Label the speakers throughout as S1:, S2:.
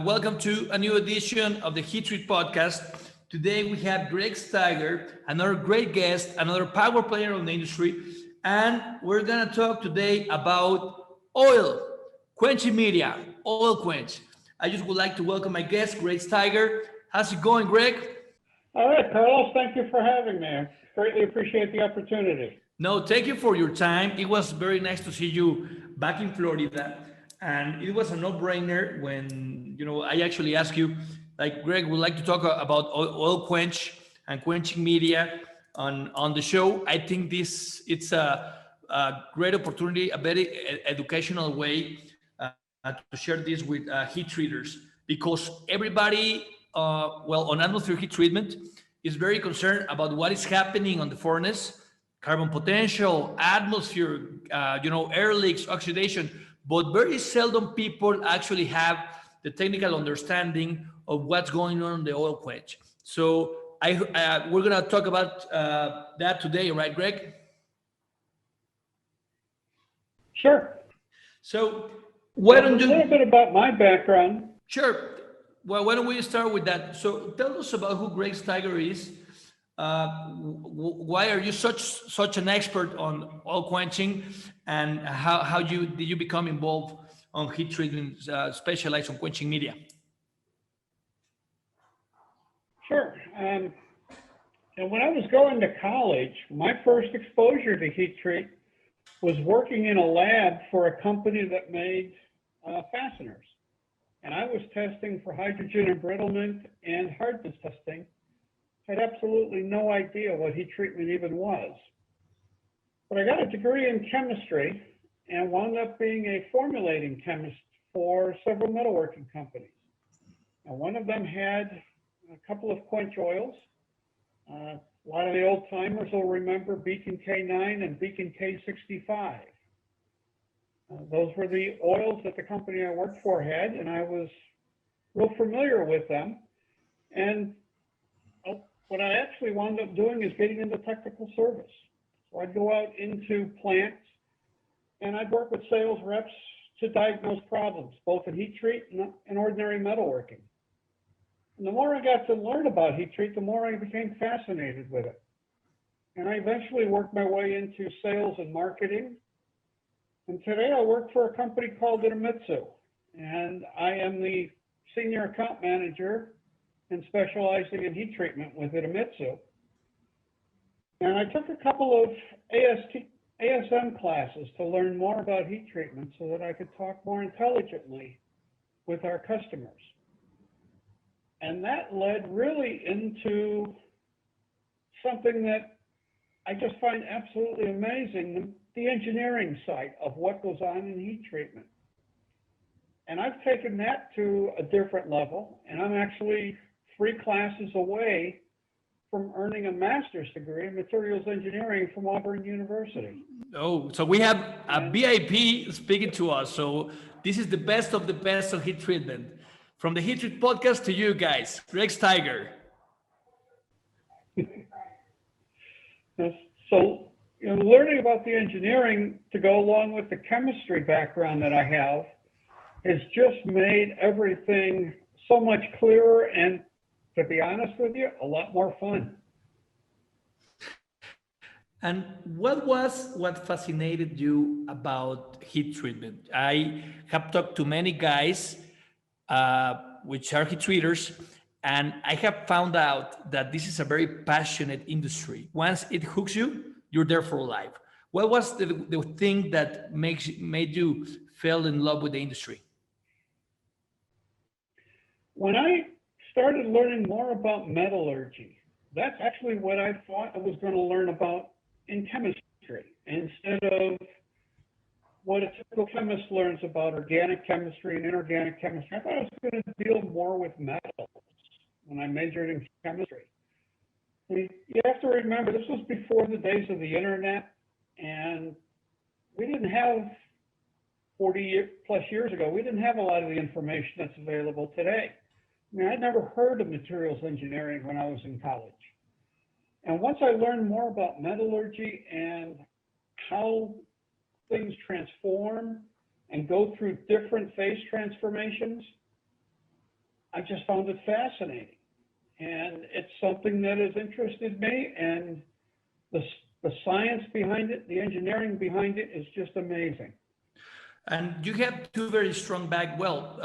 S1: Welcome to a new edition of the Heat Treat podcast. Today we have Greg Steiger, another great guest, another power player in the industry, and we're gonna talk today about oil, Quenching Media, oil quench. I just would like to welcome my guest, Greg Steiger. How's it going, Greg?
S2: All right, Carlos, thank you for having me. I greatly appreciate the opportunity.
S1: No, thank you for your time. It was very nice to see you back in Florida. And it was a no-brainer when, I actually asked you, like, Greg would like to talk about oil quench and quenching media on the show. I think it's a great opportunity, a very educational way to share this with heat treaters because everybody, on atmosphere heat treatment is very concerned about what is happening on the furnace, carbon potential, atmosphere, air leaks, oxidation, but very seldom people actually have the technical understanding of what's going on in the oil quench. So we're gonna talk about that today, right, Greg?
S2: Sure.
S1: So why don't you?
S2: A little bit about my background.
S1: Sure. Well, why don't we start with that? So tell us about who Greg Steiger is. Why are you such an expert on oil quenching, and how did you become involved on heat treatment, specialized on quenching media?
S2: Sure. And when I was going to college, my first exposure to heat treat was working in a lab for a company that made fasteners. And I was testing for hydrogen embrittlement and hardness testing. Had absolutely no idea what heat treatment even was. But I got a degree in chemistry and wound up being a formulating chemist for several metalworking companies. And one of them had a couple of quench oils. A lot of the old timers will remember Beacon K9 and Beacon K65. Those were the oils that the company I worked for had, and I was real familiar with them. And what I actually wound up doing is getting into technical service. So I'd go out into plants and I'd work with sales reps to diagnose problems, both in heat treat and ordinary metalworking. And the more I got to learn about heat treat, the more I became fascinated with it. And I eventually worked my way into sales and marketing. And today I work for a company called Idemitsu, and I am the senior account manager and specializing in heat treatment with Idemitsu. And I took a couple of ASM classes to learn more about heat treatment so that I could talk more intelligently with our customers. And that led really into something that I just find absolutely amazing, the engineering side of what goes on in heat treatment. And I've taken that to a different level, and I'm actually 3 classes away from earning a master's degree in materials engineering from Auburn University.
S1: Oh, so we have a VIP speaking to us. So this is the best of the best of heat treatment. From the Heat Treat podcast to you guys, Greg Steiger.
S2: So, learning about the engineering to go along with the chemistry background that I have has just made everything so much clearer and, to be honest with you, a lot more fun.
S1: And what fascinated you about heat treatment? I have talked to many guys, which are heat treaters, and I have found out that this is a very passionate industry. Once it hooks you, you're there for life. What was the thing that made you fall in love with the industry?
S2: When I started learning more about metallurgy, that's actually what I thought I was going to learn about in chemistry, instead of what a typical chemist learns about organic chemistry and inorganic chemistry. I thought I was going to deal more with metals when I majored in chemistry. You have to remember, this was before the days of the internet, and we didn't have 40 plus years ago, we didn't have a lot of the information that's available today. I mean, I'd never heard of materials engineering when I was in college. And once I learned more about metallurgy and how things transform and go through different phase transformations, I just found it fascinating. And it's something that has interested me, and the, the science behind it, the engineering behind it is just amazing.
S1: And you have two very strong back. Well,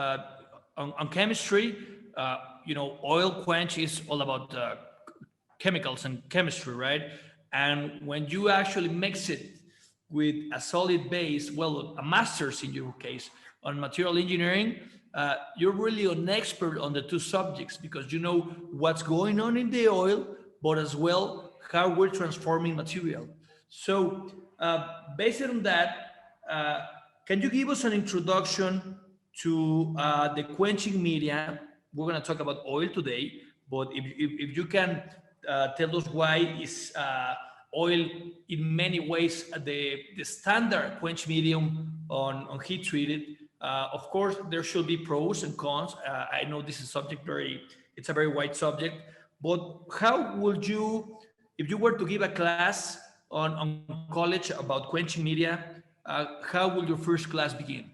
S1: on chemistry, oil quench is all about chemicals and chemistry, right? And when you actually mix it with a solid base, well, a master's in your case on material engineering, you're really an expert on the two subjects because you know what's going on in the oil, but as well how we're transforming material. So, based on that, uh, can you give us an introduction to the quenching media? We're going to talk about oil today, but if you can tell us why is oil in many ways the standard quench medium on heat treated. Of course, there should be pros and cons. I know this is it's a very wide subject, but how would you, if you were to give a class on college about quenching media, how will your first class begin?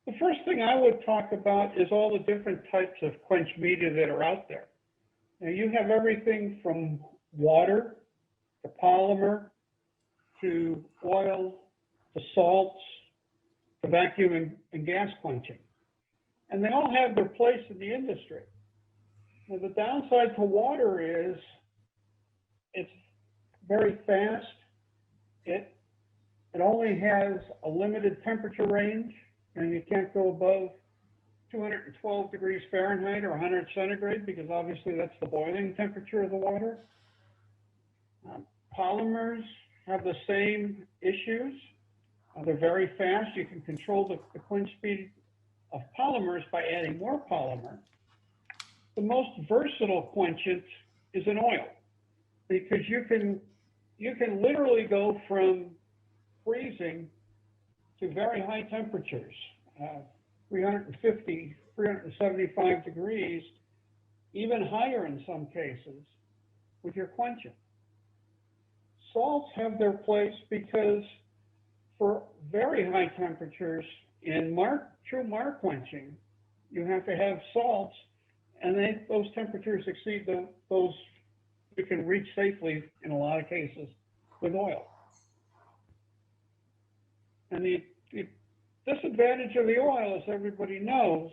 S2: The first thing I would talk about is all the different types of quench media that are out there. Now, you have everything from water to polymer to oil to salts to vacuum and gas quenching. And they all have their place in the industry. Now, the downside to water is it's very fast. It only has a limited temperature range, and you can't go above 212 degrees Fahrenheit or 100 centigrade because obviously that's the boiling temperature of the water. Polymers have the same issues. They're very fast. You can control the quench speed of polymers by adding more polymer. The most versatile quenchant is an oil because you can literally go from freezing to very high temperatures, 350, 375 degrees, even higher in some cases with your quenching. Salts have their place because for very high temperatures in true mark quenching, you have to have salts, and those temperatures exceed those you can reach safely in a lot of cases with oil. And the disadvantage of the oil, as everybody knows,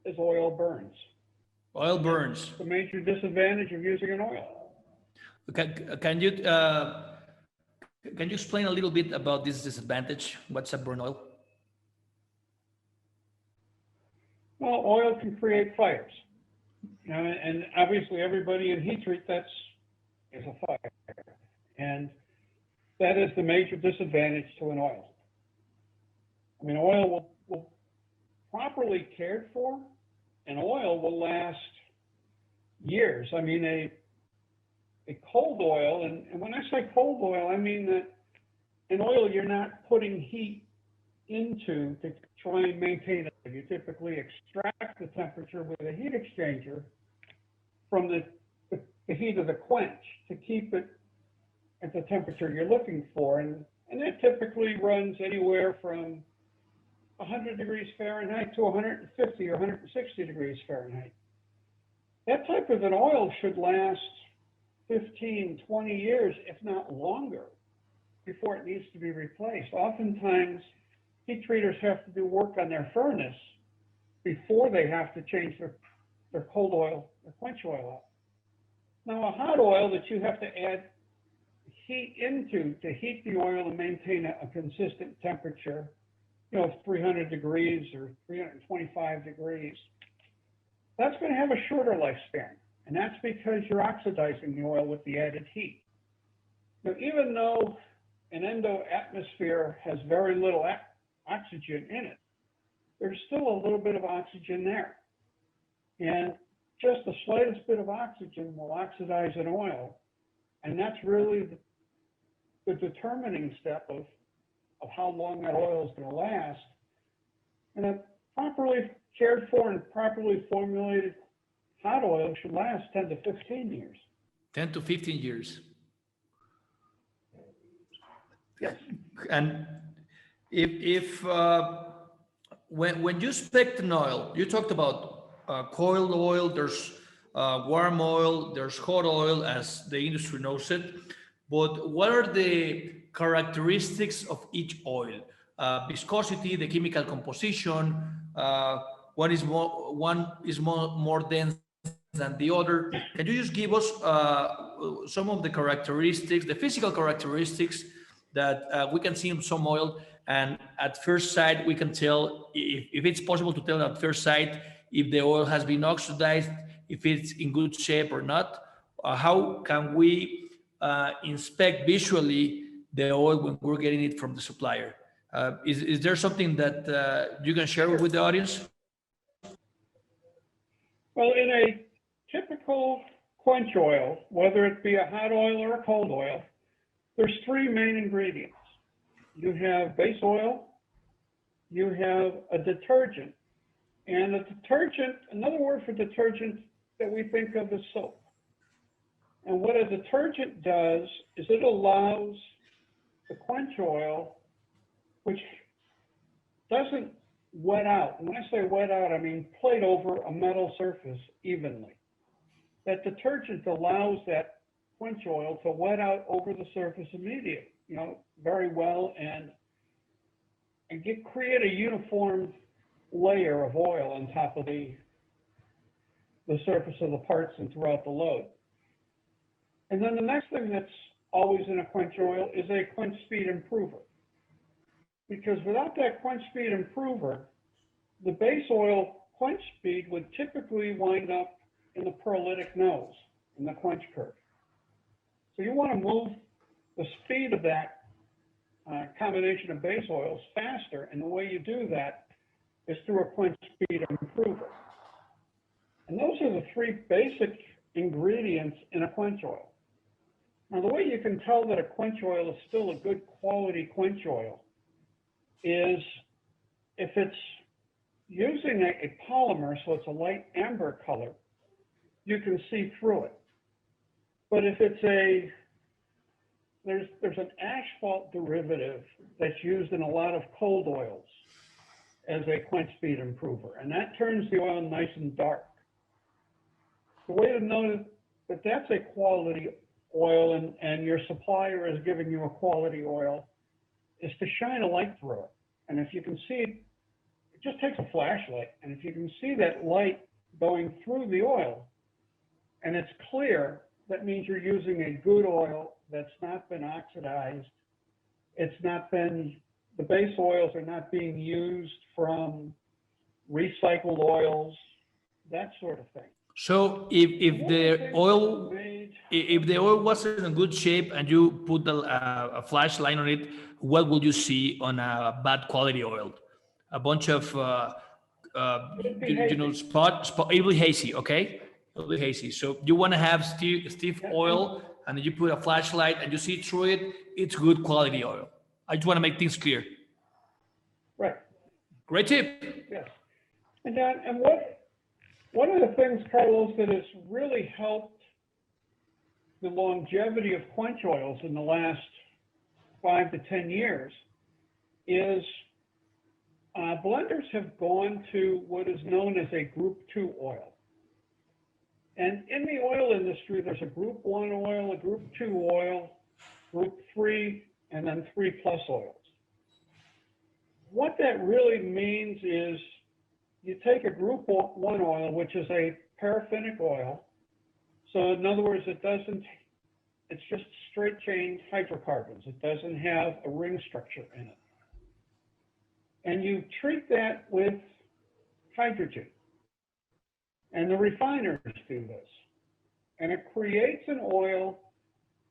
S2: is oil burns.
S1: Oil burns.
S2: The major disadvantage of using an oil.
S1: Can you explain a little bit about this disadvantage? What's a burn oil?
S2: Well, oil can create fires. And obviously everybody in heat treat is a fire. And that is the major disadvantage to an oil. I mean, oil will properly cared for, and oil will last years. I mean, a cold oil, and when I say cold oil, I mean that an oil you're not putting heat into to try and maintain it. You typically extract the temperature with a heat exchanger from the heat of the quench to keep it at the temperature you're looking for. And that typically runs anywhere from 100 degrees Fahrenheit to 150 or 160 degrees Fahrenheit. That type of an oil should last 15, 20 years, if not longer, before it needs to be replaced. Oftentimes, heat treaters have to do work on their furnace before they have to change their cold oil, their quench oil out. Now, a hot oil that you have to add heat into to heat the oil and maintain a consistent temperature, 300 degrees or 325 degrees, that's going to have a shorter lifespan. And that's because you're oxidizing the oil with the added heat. Now, even though an endo atmosphere has very little oxygen in it, there's still a little bit of oxygen there. And just the slightest bit of oxygen will oxidize an oil. And that's really the determining step of how long that oil is going to last. And a properly cared for and properly formulated hot oil should last 10 to 15 years.
S1: 10 to 15 years.
S2: Yes.
S1: And if when you spec an oil, you talked about coiled oil, there's warm oil, there's hot oil, as the industry knows it. But what are the characteristics of each oil? Viscosity, the chemical composition, one is more dense than the other. Can you just give us some of the characteristics, the physical characteristics that we can see in some oil, and at first sight we can tell if it's possible to tell at first sight if the oil has been oxidized, if it's in good shape or not. How can we inspect visually the oil when we're getting it from the supplier? Is there something that you can share
S2: Sure.
S1: with the audience?
S2: Well, in a typical quench oil, whether it be a hot oil or a cold oil, there's three main ingredients. You have base oil, you have a detergent, and a detergent, another word for detergent that we think of as soap. And what a detergent does is it allows the quench oil, which doesn't wet out. And when I say wet out, I mean plate over a metal surface evenly. That detergent allows that quench oil to wet out over the surface immediately, very well, and create a uniform layer of oil on top of the surface of the parts and throughout the load. And then the next thing that's always in a quench oil is a quench speed improver. Because without that quench speed improver, the base oil quench speed would typically wind up in the pearlitic nose, in the quench curve. So you want to move the speed of that combination of base oils faster, and the way you do that is through a quench speed improver. And those are the three basic ingredients in a quench oil. Now, the way you can tell that a quench oil is still a good quality quench oil is if it's using a polymer, so it's a light amber color, you can see through it. But if it's there's an asphalt derivative that's used in a lot of cold oils as a quench speed improver, and that turns the oil nice and dark. The way to know that that's a quality oil and your supplier is giving you a quality oil is to shine a light through it. And if you can see, it just takes a flashlight, and if you can see that light going through the oil and it's clear, that means you're using a good oil that's not been oxidized. The base oils are not being used from recycled oils, that sort of thing.
S1: So if the oil wasn't in good shape and you put a flashlight on it, what would you see on a bad quality oil? A bunch of spot. It'll be hazy, okay? It'll be hazy. So you want to have stiff oil, and then you put a flashlight and you see through it. It's good quality oil. I just want to make things clear.
S2: Right.
S1: Great tip.
S2: Yes. And one of the things, Carlos, that has really helped the longevity of quench oils in the last 5 to 10 years is blenders have gone to what is known as a Group 2 oil. And in the oil industry, there's a Group 1 oil, a Group 2 oil, Group 3, and then 3+ oils. What that really means is you take a Group 1 oil, which is a paraffinic oil. So in other words, it's just straight chain hydrocarbons. It doesn't have a ring structure in it. And you treat that with hydrogen. And the refiners do this. And it creates an oil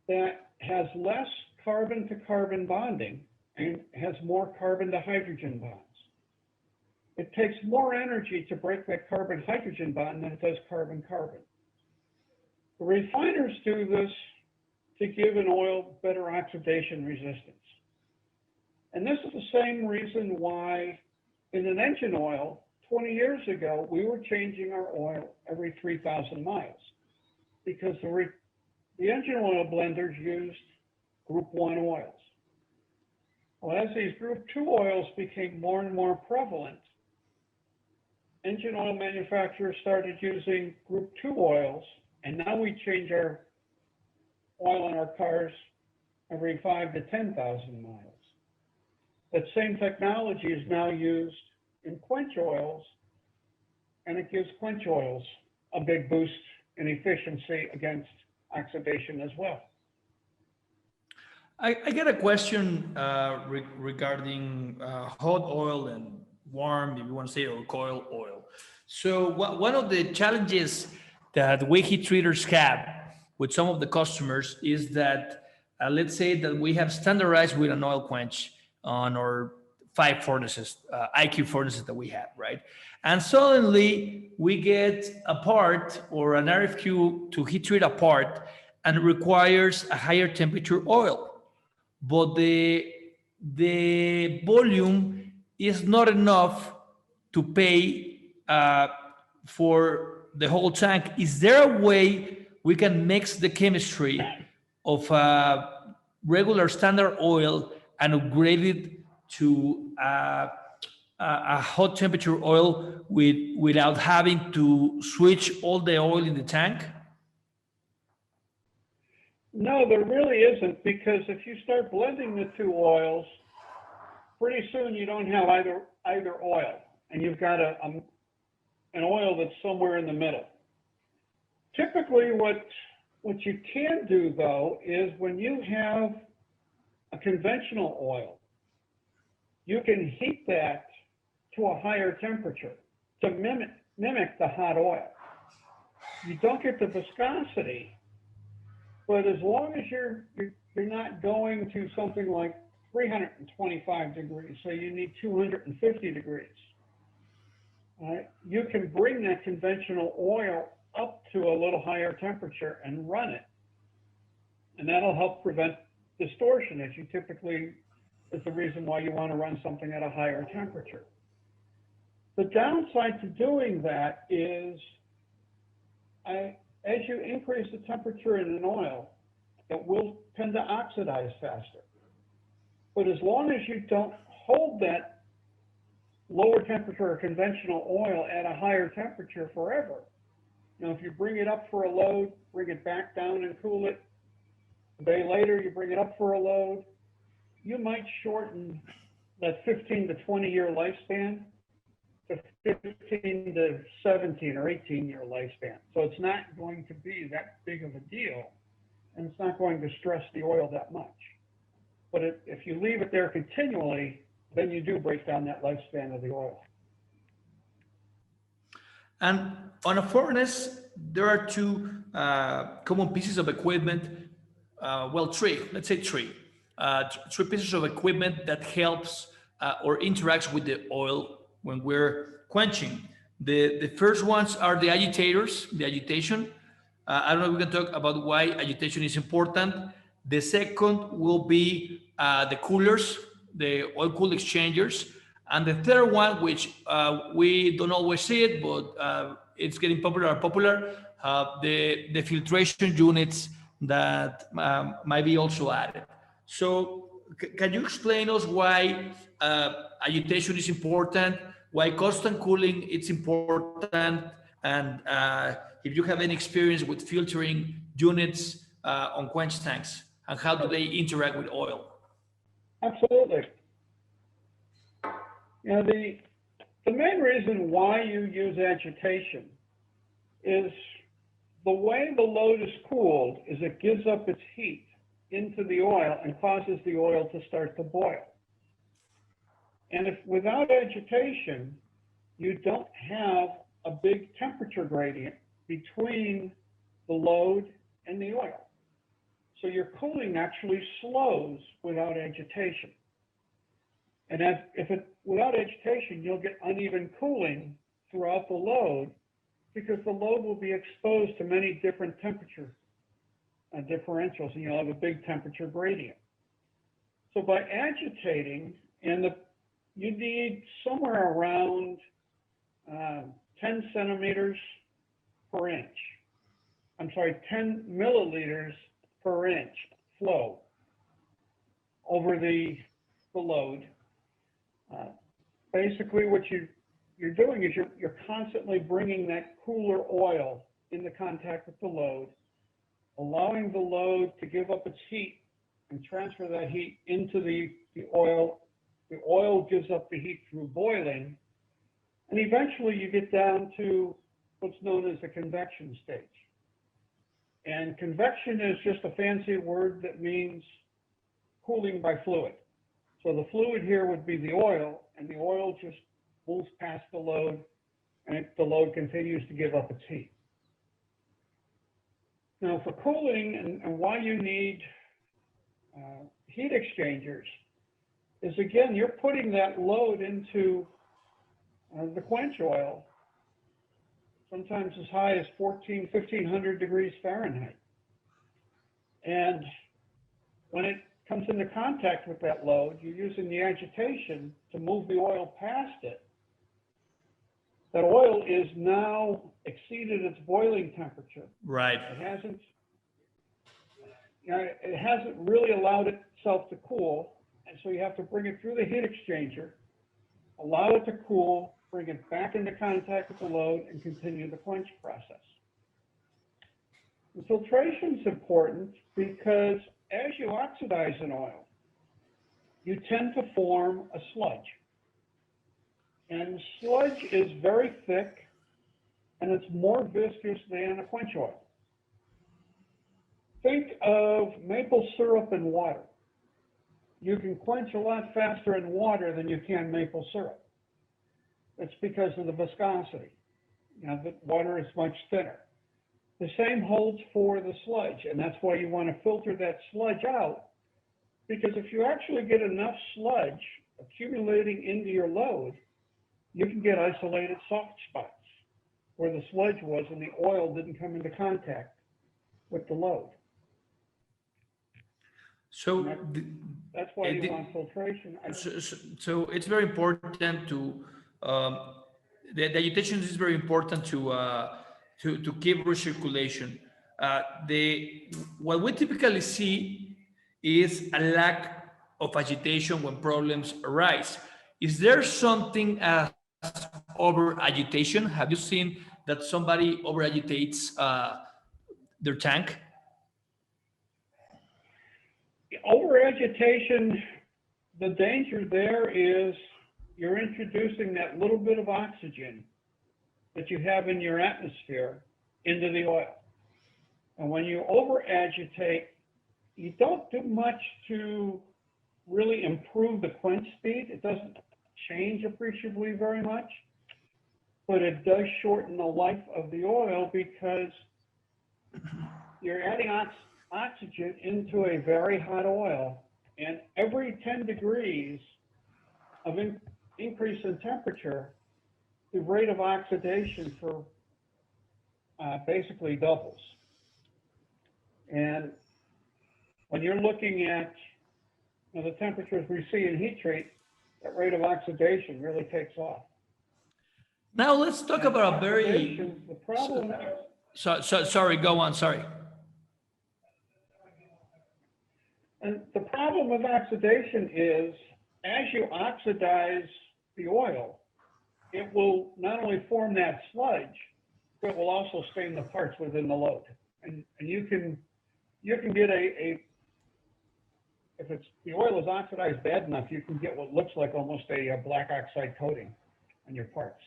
S2: that has less carbon-to-carbon bonding and has more carbon-to-hydrogen bonds. It takes more energy to break that carbon-hydrogen bond than it does carbon-carbon. The refiners do this to give an oil better oxidation resistance. And this is the same reason why in an engine oil, 20 years ago, we were changing our oil every 3,000 miles because the engine oil blenders used Group 1 oils. Well, as these Group 2 oils became more and more prevalent, engine oil manufacturers started using Group 2 oils, and now we change our oil in our cars every 5 to 10,000 miles. That same technology is now used in quench oils, and it gives quench oils a big boost in efficiency against oxidation as well.
S1: I get a question regarding hot oil and warm, if you want to say, or coil oil. So one of the challenges that we heat treaters have with some of the customers is that, let's say that we have standardized with an oil quench on our 5 furnaces, IQ furnaces that we have, right? And suddenly we get a part or an RFQ to heat treat a part, and it requires a higher temperature oil, but the volume is not enough to pay for the whole tank. Is there a way we can mix the chemistry of regular standard oil and upgrade it to a hot temperature oil without having to switch all the oil in the tank?
S2: No, there really isn't, because if you start blending the two oils, pretty soon you don't have either oil, and you've got an oil that's somewhere in the middle. Typically, what you can do, though, is when you have a conventional oil, you can heat that to a higher temperature to mimic the hot oil. You don't get the viscosity, but as long as you're not going to something like 325 degrees, so you need 250 degrees, you can bring that conventional oil up to a little higher temperature and run it. And that'll help prevent distortion, as you typically is the reason why you want to run something at a higher temperature. The downside to doing that is as you increase the temperature in an oil, it will tend to oxidize faster. But as long as you don't hold that lower temperature or conventional oil at a higher temperature forever, if you bring it up for a load, bring it back down and cool it, a day later you bring it up for a load, you might shorten that 15 to 20 year lifespan to 15 to 17 or 18 year lifespan. So it's not going to be that big of a deal, and it's not going to stress the oil that much. But if you leave it there continually, then you do break down that lifespan of the oil.
S1: And on a furnace, there are two common pieces of equipment. Three, let's say three. Three pieces of equipment that helps or interacts with the oil when we're quenching. The first ones are the agitators, the agitation. I don't know if we can talk about why agitation is important. The second will be the coolers, the oil cool exchangers. And the third one, which we don't always see it, but it's getting popular, the filtration units that might be also added. So can you explain us why agitation is important, why constant cooling is important, and if you have any experience with filtering units on quench tanks, and how do they interact with oil?
S2: Absolutely. The main reason why you use agitation is the way the load is cooled is it gives up its heat into the oil and causes the oil to start to boil. And if without agitation, you don't have a big temperature gradient between the load and the oil. So your cooling actually slows without agitation. And without agitation, you'll get uneven cooling throughout the load because the load will be exposed to many different temperature differentials, and you'll have a big temperature gradient. So by agitating, you need somewhere around 10 centimeters per inch. 10 milliliters per inch flow over the load. Basically, what you're doing is you're constantly bringing that cooler oil into contact with the load, allowing the load to give up its heat and transfer that heat into the oil. The oil gives up the heat through boiling, and eventually you get down to what's known as the convection stage. And convection is just a fancy word that means cooling by fluid. So the fluid here would be the oil, and the oil just moves past the load, and the load continues to give up its heat. Now, for cooling and why you need heat exchangers is, again, you're putting that load into the quench oil, sometimes as high as 1,500 degrees Fahrenheit. And when it comes into contact with that load, you're using the agitation to move the oil past it. That oil is now exceeded its boiling temperature.
S1: Right.
S2: It hasn't really allowed itself to cool, and so you have to bring it through the heat exchanger, allow it to cool, bring it back into contact with the load, and continue the quench process. The filtration is important because as you oxidize an oil, you tend to form a sludge. And sludge is very thick, and it's more viscous than a quench oil. Think of maple syrup and water. You can quench a lot faster in water than you can maple syrup. It's because of the viscosity. The water is much thinner. The same holds for the sludge, and that's why you want to filter that sludge out, because if you actually get enough sludge accumulating into your load, you can get isolated soft spots where the sludge was and the oil didn't come into contact with the load.
S1: So
S2: that's why you want filtration.
S1: So it's very important to the agitation is very important to keep recirculation. What we typically see is a lack of agitation when problems arise. Is there something as over agitation? Have you seen that somebody over agitates their tank?
S2: Over agitation, the danger there is you're introducing that little bit of oxygen that you have in your atmosphere into the oil. And when you over agitate, you don't do much to really improve the quench speed. It doesn't change appreciably very much, but it does shorten the life of the oil because you're adding oxygen into a very hot oil, and every 10 degrees of increase in temperature, the rate of oxidation for basically doubles. And when you're looking at the temperatures we see in heat treat, that rate of oxidation really takes off.
S1: Now let's talk about a very...
S2: The problem...
S1: Sorry, go on, sorry.
S2: And the problem with oxidation is, as you oxidize the oil, it will not only form that sludge, but it will also stain the parts within the load. And you can get if the oil is oxidized bad enough, you can get what looks like almost a black oxide coating on your parts.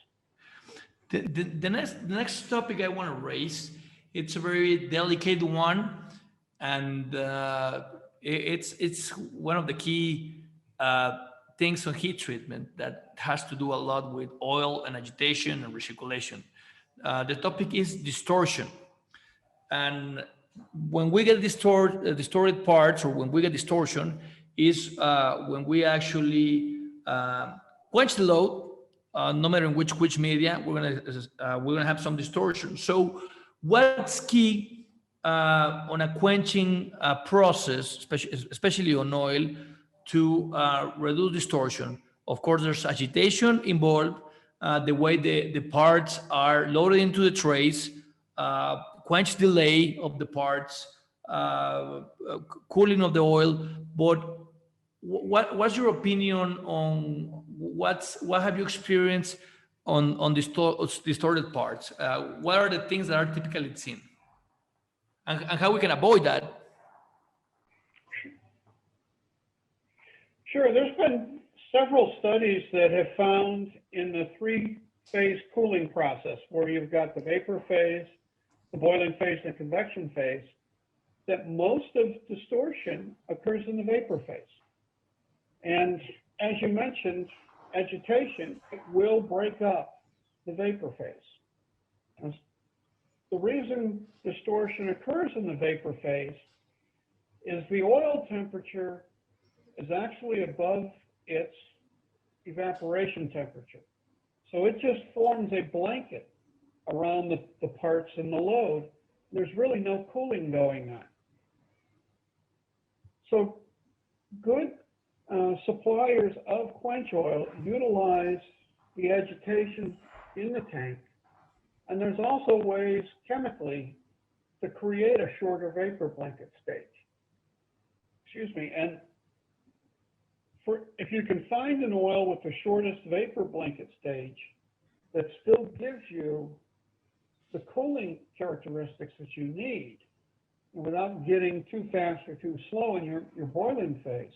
S1: The next topic I want to raise, it's a very delicate one, and it's one of the key things on heat treatment that has to do a lot with oil and agitation and recirculation. The topic is distortion. And when we get distorted parts, or when we get distortion, is when we actually quench the load. No matter in which media, we're gonna have some distortion. So, what's key on a quenching process, especially on oil, to reduce distortion? Of course, there's agitation involved, the way the parts are loaded into the trays, quench delay of the parts, cooling of the oil. But what's your opinion on what have you experienced on distorted parts? What are the things that are typically seen, and how we can avoid that?
S2: Sure, there's been several studies that have found in the three-phase cooling process, where you've got the vapor phase, the boiling phase, and the convection phase, that most of distortion occurs in the vapor phase. And as you mentioned, agitation, it will break up the vapor phase. And the reason distortion occurs in the vapor phase is the oil temperature is actually above its evaporation temperature. So it just forms a blanket around the parts in the load. There's really no cooling going on. So good suppliers of quench oil utilize the agitation in the tank. And there's also ways chemically to create a shorter vapor blanket stage. Excuse me. And if you can find an oil with the shortest vapor blanket stage that still gives you the cooling characteristics that you need without getting too fast or too slow in your boiling phase,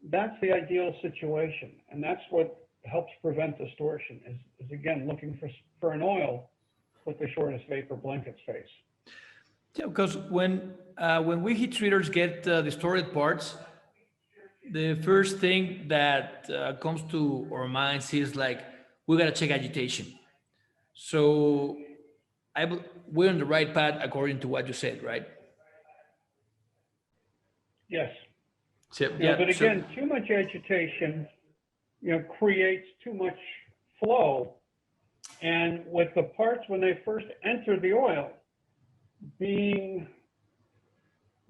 S2: that's the ideal situation. And that's what helps prevent distortion, is again, looking for an oil with the shortest vapor blanket phase.
S1: Yeah, because when we heat treaters get distorted parts, the first thing that comes to our minds is like, we gotta check agitation. So we're on the right path according to what you said, right?
S2: Yes.
S1: So,
S2: But again, too much agitation, creates too much flow. And with the parts, when they first enter the oil, being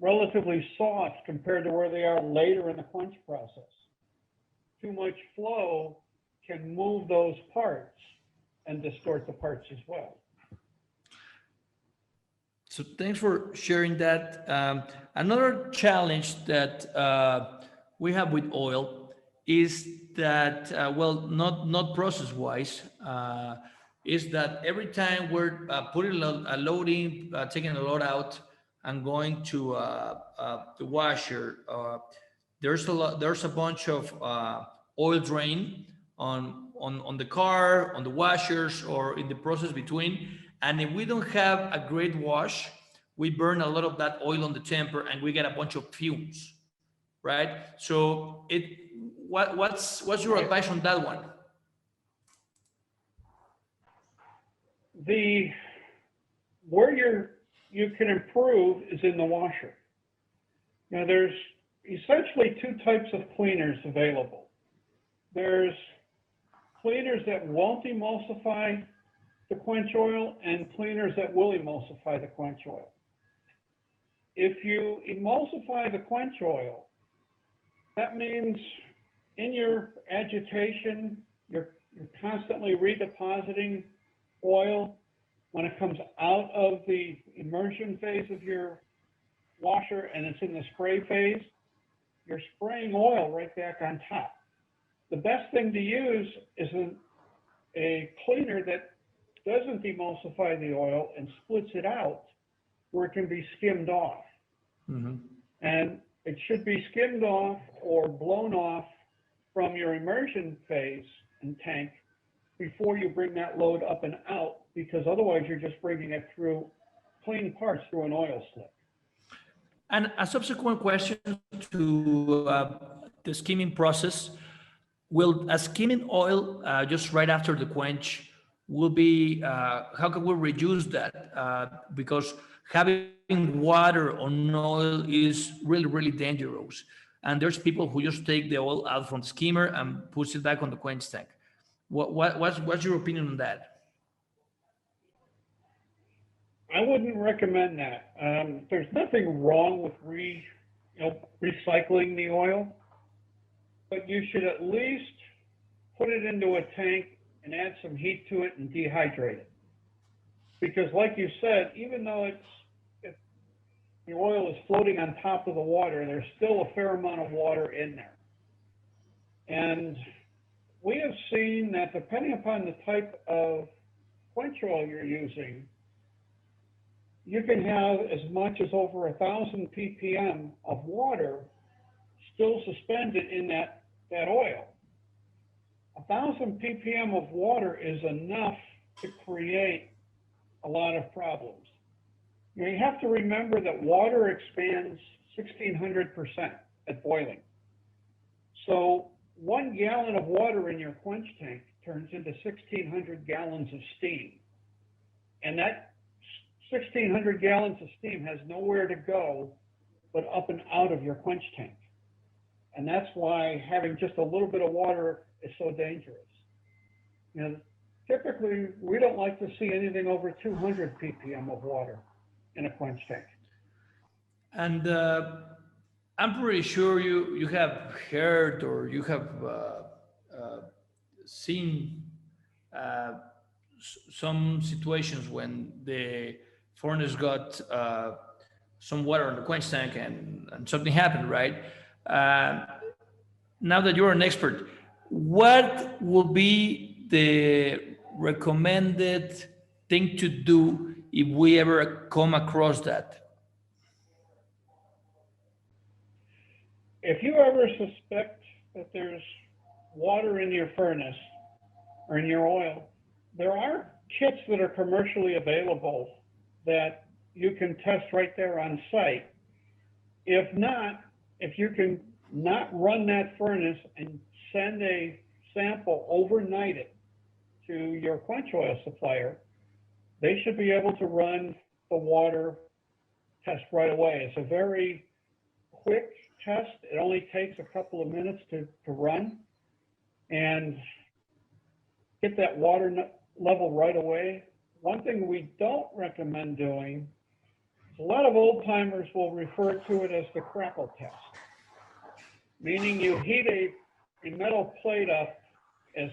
S2: relatively soft compared to where they are later in the quench process, too much flow can move those parts and distort the parts as well.
S1: So thanks for sharing that. Another challenge that we have with oil is that, not process-wise, is that every time we're putting a load in, taking a load out, and going to the washer, there's a bunch of oil drain on the car, on the washers, or in the process between. And if we don't have a great wash, we burn a lot of that oil on the temper, and we get a bunch of fumes, right? So what's your advice on that one?
S2: Where you can improve is in the washer. Now, there's essentially two types of cleaners available. There's cleaners that won't emulsify the quench oil and cleaners that will emulsify the quench oil. If you emulsify the quench oil, that means in your agitation, you're constantly redepositing oil. When it comes out of the immersion phase of your washer and it's in the spray phase, you're spraying oil right back on top. The best thing to use is a cleaner that doesn't emulsify the oil and splits it out where it can be skimmed off. Mm-hmm. And it should be skimmed off or blown off from your immersion phase and tank before you bring that load up and out, because otherwise you're just bringing it through clean parts through an oil slick.
S1: And a subsequent question to the skimming process, will a skimming oil just right after the quench will be, how can we reduce that? Because having water on oil is really, really dangerous. And there's people who just take the oil out from the skimmer and push it back on the quench tank. What's your opinion on that?
S2: I wouldn't recommend that. There's nothing wrong with recycling the oil, but you should at least put it into a tank and add some heat to it and dehydrate it. Because like you said, even though the oil is floating on top of the water, there's still a fair amount of water in there. And we have seen that depending upon the type of quench oil you're using, you can have as much as over 1,000 ppm of water still suspended in that oil. 1,000 ppm of water is enough to create a lot of problems. You have to remember that water expands 1,600% at boiling. So 1 gallon of water in your quench tank turns into 1,600 gallons of steam. And that 1,600 gallons of steam has nowhere to go but up and out of your quench tank. And that's why having just a little bit of water is so dangerous. You know, typically, we don't like to see anything over 200 ppm of water in a quench tank.
S1: And I'm pretty sure you have heard or you have seen some situations when the furnace got some water in the quench tank and something happened, right? Uh, Now that you're an expert, what will be the recommended thing to do if we ever come across that?
S2: If you ever suspect that there's water in your furnace or in your oil, there are kits that are commercially available that you can test right there on site. If not, if you can not run that furnace and send a sample, overnight it to your quench oil supplier, they should be able to run the water test right away. It's a very quick test. It only takes a couple of minutes to run and get that water level right away. One thing we don't recommend doing, a lot of old timers will refer to it as the crackle test, meaning you heat a metal plate up as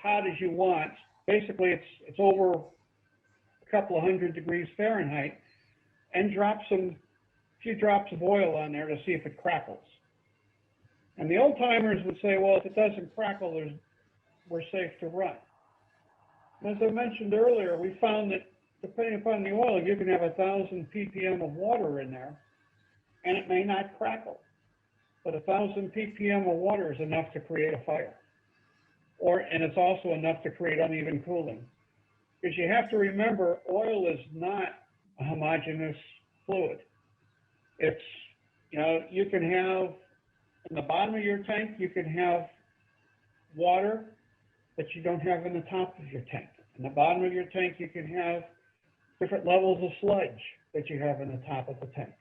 S2: hot as you want. Basically, it's over a couple of 100 degrees Fahrenheit, and drop a few drops of oil on there to see if it crackles. And the old timers would say, well, if it doesn't crackle, we're safe to run. As I mentioned earlier, we found that depending upon the oil, you can have 1,000 ppm of water in there, and it may not crackle. But 1,000 ppm of water is enough to create a fire. And it's also enough to create uneven cooling. Because you have to remember, oil is not a homogeneous fluid. It's, you can have, in the bottom of your tank, you can have water that you don't have in the top of your tank. In the bottom of your tank, you can have different levels of sludge that you have in the top of the tank.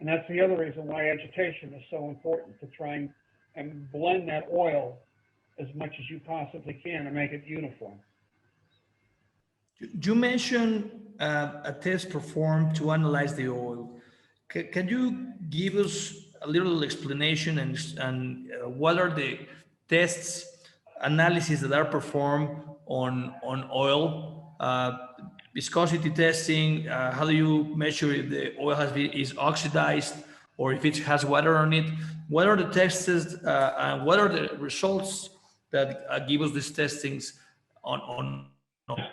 S2: And that's the other reason why agitation is so important, to try and blend that oil as much as you possibly can to make it uniform.
S1: You mentioned a test performed to analyze the oil. Can you give us a little explanation and what are the tests, analyses that are performed on oil? Viscosity testing, how do you measure if the oil is oxidized or if it has water on it? What are the tests and what are the results that give us these testings on oil?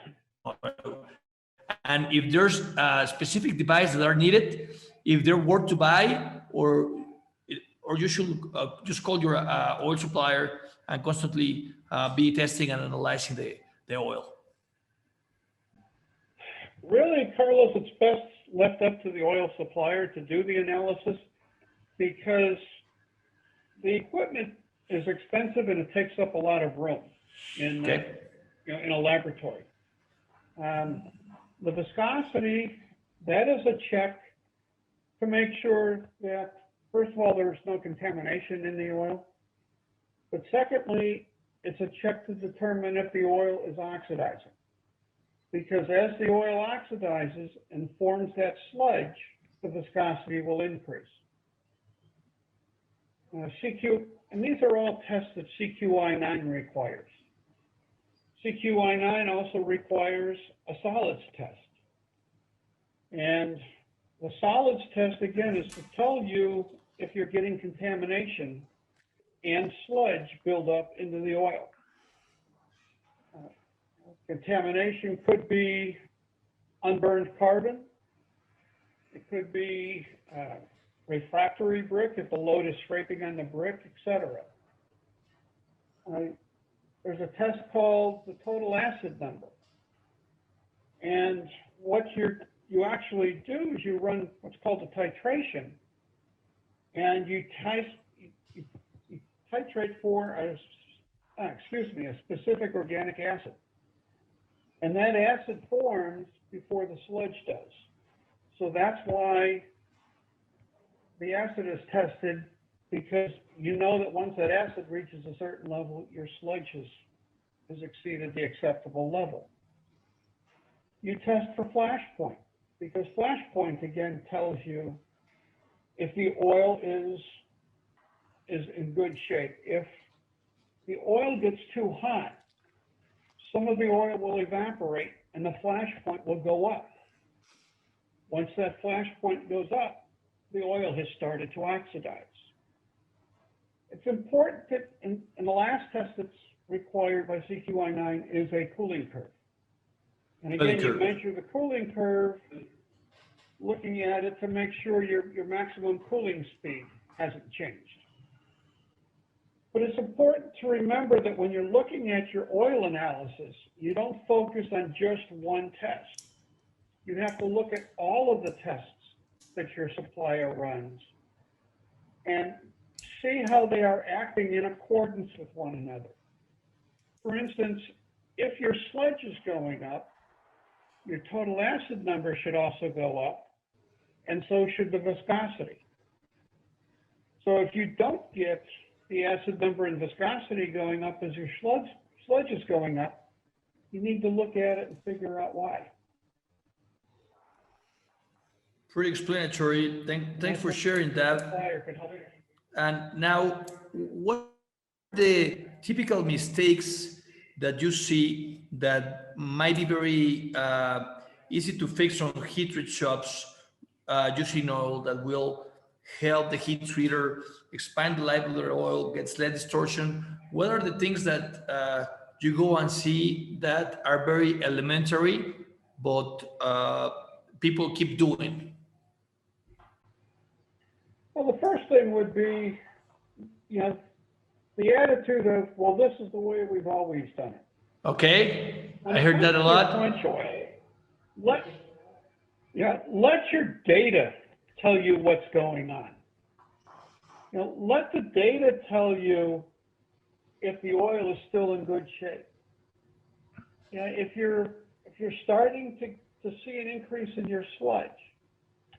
S1: And if there's a specific device that are needed, if they're worth to buy, or you should just call your oil supplier and constantly be testing and analyzing the oil.
S2: Really, Carlos, it's best left up to the oil supplier to do the analysis, because the equipment is expensive and it takes up a lot of room in a laboratory. The viscosity, that is a check to make sure that, first of all, there's no contamination in the oil. But secondly, it's a check to determine if the oil is oxidizing. Because as the oil oxidizes and forms that sludge, the viscosity will increase. And these are all tests that CQI-9 requires. CQI-9 also requires a solids test. And the solids test, again, is to tell you if you're getting contamination and sludge build up into the oil. Contamination could be unburned carbon. It could be refractory brick if the load is scraping on the brick, etc. There's a test called the total acid number. And what you actually do is you run what's called a titration, and you titrate for a specific organic acid. And that acid forms before the sludge does. So that's why the acid is tested, because you know that once that acid reaches a certain level, your sludge has exceeded the acceptable level. You test for flash point, because flash point again tells you if the oil is in good shape. If the oil gets too hot, some of the oil will evaporate and the flash point will go up. Once that flash point goes up, the oil has started to oxidize. It's important that in the last test that's required by CQI-9 is a cooling curve. And again, you measure the cooling curve looking at it to make sure your maximum cooling speed hasn't changed. But it's important to remember that when you're looking at your oil analysis, you don't focus on just one test. You have to look at all of the tests that your supplier runs and see how they are acting in accordance with one another. For instance, if your sludge is going up, your total acid number should also go up, and so should the viscosity. So if you don't get the acid number and viscosity going up as your sludge is going up, you need to look at it and figure out why.
S1: Pretty explanatory. Thanks for sharing that. And now, what are the typical mistakes that you see that might be very easy to fix on heat treat shops using oil that will help the heat treater expand the life of their oil, gets less distortion? What are the things that you go and see that are very elementary, but people keep doing?
S2: Well, the first thing would be, the attitude of, well, this is the way we've always done it.
S1: Okay, I heard that a lot.
S2: Quench oil, let your data tell you what's going on. Let the data tell you if the oil is still in good shape. If you're starting to see an increase in your sludge,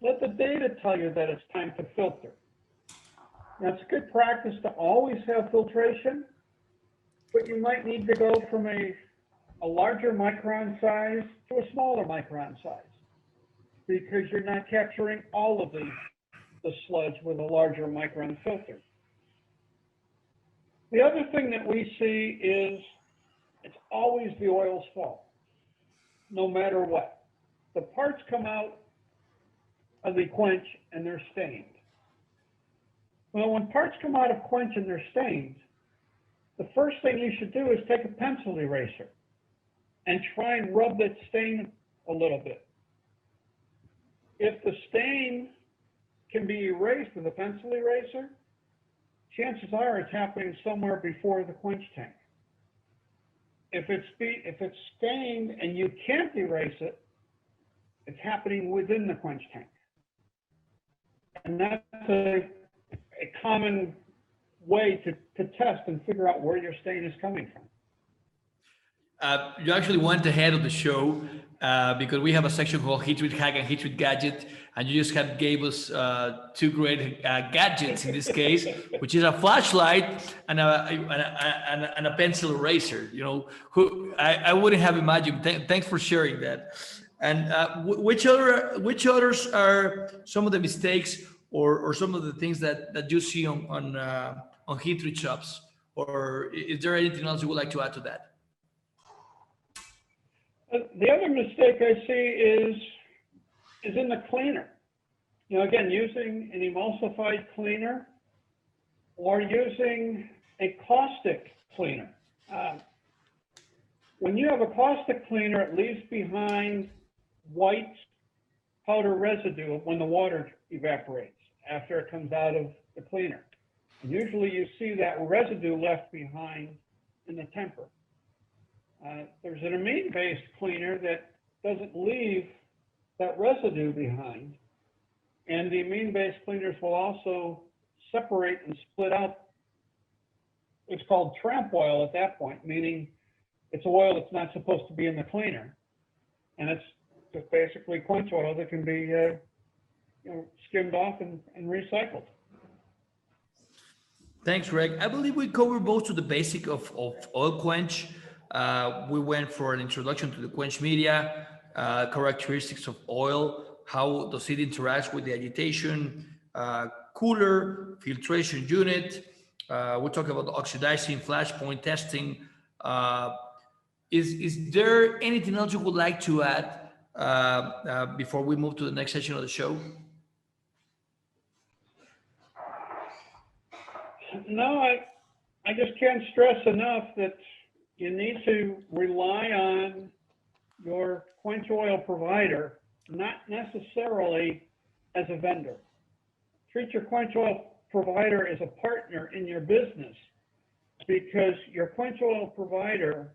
S2: let the data tell you that it's time to filter. Now, it's good practice to always have filtration, but you might need to go from a larger micron size to a smaller micron size, because you're not capturing all of the sludge with a larger micron filter. The other thing that we see is it's always the oil's fault, no matter what. The parts come out of the quench and they're stained. Well, when parts come out of quench and they're stained, the first thing you should do is take a pencil eraser and try and rub that stain a little bit. If the stain can be erased with a pencil eraser, chances are it's happening somewhere before the quench tank. If it's stained and you can't erase it, it's happening within the quench tank. And that's a common way to test and figure out where your stain is coming from.
S1: You actually went ahead of the show because we have a section called Heat Treat Hack and Heat Treat Gadget, and you just gave us two great gadgets in this case, which is a flashlight and a pencil eraser. I wouldn't have imagined. Thanks for sharing that. And which others are some of the mistakes or some of the things that you see on heat treat shops? Or is there anything else you would like to add to that?
S2: The other mistake I see is in the cleaner. Again, using an emulsified cleaner or using a caustic cleaner. When you have a caustic cleaner, it leaves behind white powder residue when the water evaporates after it comes out of the cleaner. And usually you see that residue left behind in the temper. There's an amine-based cleaner that doesn't leave that residue behind. And the amine-based cleaners will also separate and split out. It's called tramp oil at that point, meaning it's oil that's not supposed to be in the cleaner. And it's just basically quench oil that can be skimmed off and recycled.
S1: Thanks, Greg. I believe we covered most of the basic of oil quench. We went for an introduction to the quench media, characteristics of oil, how does it interact with the agitation, cooler, filtration unit. We talked about oxidizing, flashpoint testing. Is there anything else you would like to add before we move to the next session of the show?
S2: No, I just can't stress enough that you need to rely on your quench oil provider, not necessarily as a vendor. Treat your quench oil provider as a partner in your business, because your quench oil provider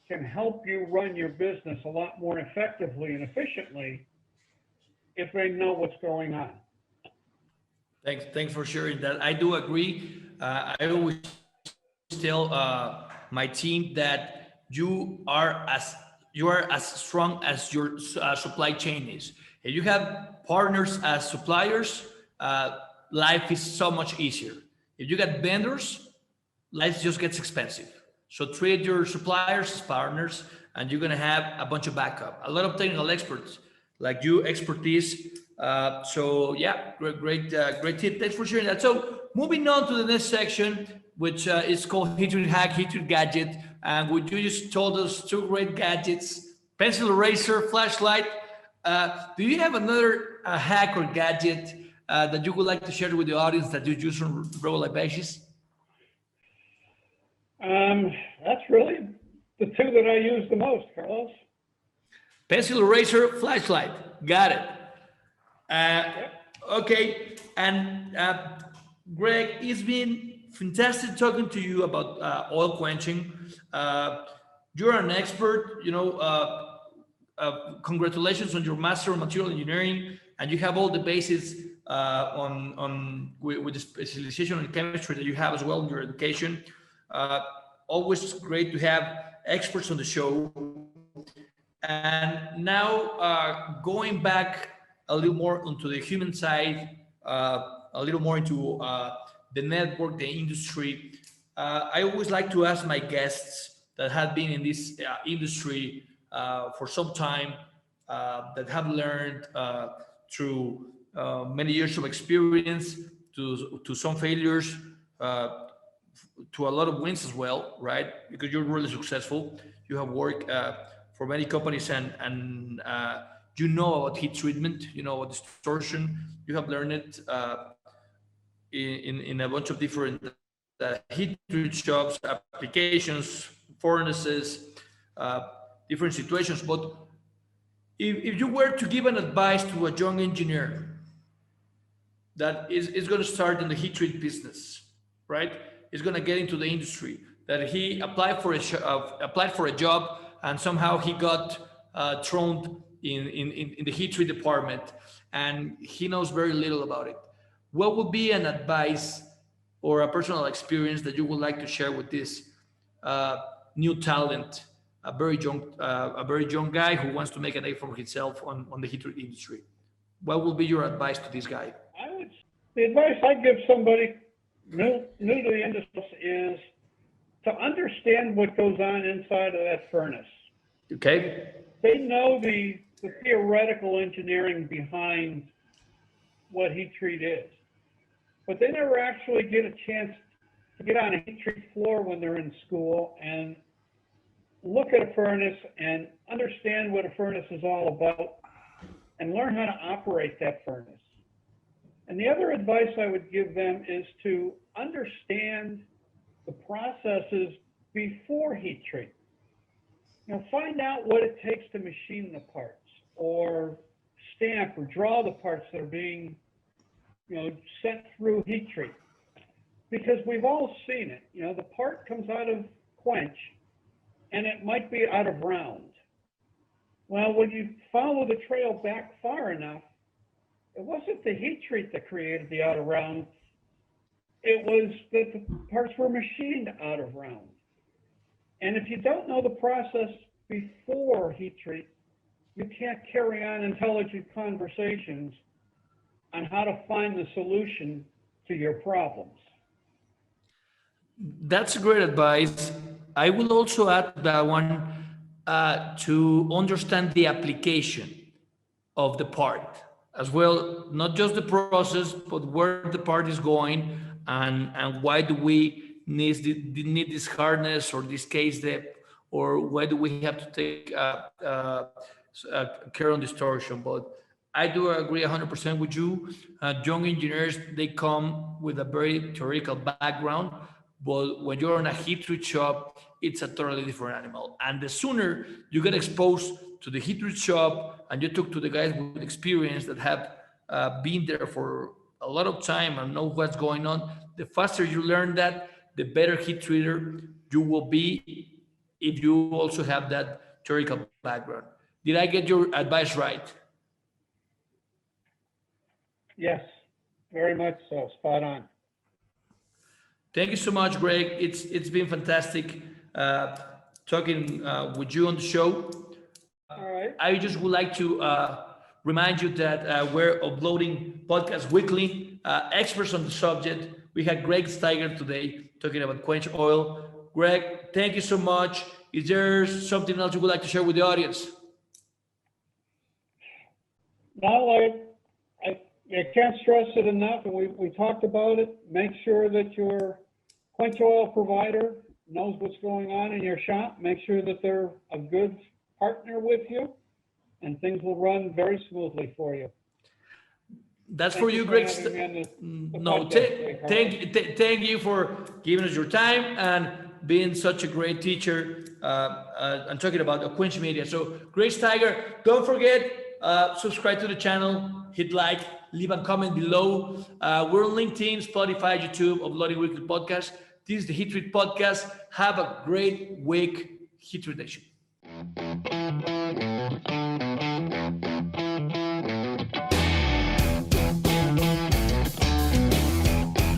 S2: can help you run your business a lot more effectively and efficiently if they know what's going on.
S1: Thanks for sharing that. I do agree. I always tell my team that you are as strong as your supply chain is. If you have partners as suppliers, life is so much easier. If you got vendors, life just gets expensive. So treat your suppliers as partners, and you're gonna have a bunch of backup. A lot of technical experts like you, expertise. So yeah, great tip. Thanks for sharing that. So moving on to the next section, which is called Heat Treat Hack, Heat Treat Gadget. And what you just told us, two great gadgets, pencil eraser, flashlight. Do you have another hack or gadget that you would like to share with the audience that you use on a regular basis?
S2: That's really the two that I use the most, Carlos.
S1: Pencil eraser, flashlight. Got it. Okay. And Greg, it's been fantastic talking to you about oil quenching. You're an expert, congratulations on your Master of Material Engineering, and you have all the bases with the specialization in chemistry that you have as well in your education. Always great to have experts on the show. And now going back a little more onto the human side, a little more into the network, the industry. I always like to ask my guests that have been in this industry for some time, that have learned through many years of experience, to some failures, to a lot of wins as well, right? Because you're really successful. You have worked for many companies, and you know about heat treatment, you know about distortion. You have learned it in a bunch of different heat treat shops, applications, furnaces, different situations. But if you were to give an advice to a young engineer that is going to start in the heat treat business, right? Is going to get into the industry, that he applied for a job, and somehow he got thrown in the heat treat department, and he knows very little about it. What would be an advice or a personal experience that you would like to share with this new talent, a very young guy who wants to make a name for himself on the heat treat industry? What would be your advice to this guy?
S2: The advice I'd give somebody new to the industry is to understand what goes on inside of that furnace.
S1: Okay.
S2: They know the theoretical engineering behind what heat treat is, but they never actually get a chance to get on a heat treat floor when they're in school and look at a furnace and understand what a furnace is all about and learn how to operate that furnace. And And the other advice I would give them is to understand the processes before heat treat. Find out what it takes to machine the parts, or stamp or draw the parts that are being, sent through heat treat. Because we've all seen it. The part comes out of Quench, and it might be out of round. Well, when you follow the trail back far enough, it wasn't the heat treat that created the out of round. It was that the parts were machined out of round. And if you don't know the process before heat treat, you can't carry on intelligent conversations on how to find the solution to your problems.
S1: That's great advice. I will also add that one to understand the application of the part as well, not just the process, but where the part is going, and why do we need this hardness or this case depth, or why do we have to take care on distortion. But I do agree 100% with you. Young engineers, they come with a very theoretical background, but when you're in a heat treat shop, it's a totally different animal. And the sooner you get exposed to the heat treat shop and you talk to the guys with experience that have been there for a lot of time and know what's going on, the faster you learn that, the better heat treater you will be if you also have that theoretical background. Did I get your advice right?
S2: Yes, very much so. Spot on.
S1: Thank you so much, Greg. It's been fantastic talking with you on the show.
S2: All right.
S1: I just would like to remind you that we're uploading podcasts weekly, experts on the subject. We had Greg Steiger today talking about Quench Oil. Greg, thank you so much. Is there something else you would like to share with the audience?
S2: No, I can't stress it enough, and we talked about it. Make sure that your Quench Oil provider knows what's going on in your shop. Make sure that they're a good partner with you, and things will run very smoothly for you.
S1: That's for you, Greg. No, thank you for giving us your time and being such a great teacher and talking about the Quench Media. So, Greg Steiger, don't forget, subscribe to the channel, hit like, leave a comment below. We're on LinkedIn, Spotify, YouTube, uploading weekly podcasts. This is the Heat Treat Podcast. Have a great week, Heat Treat Nation.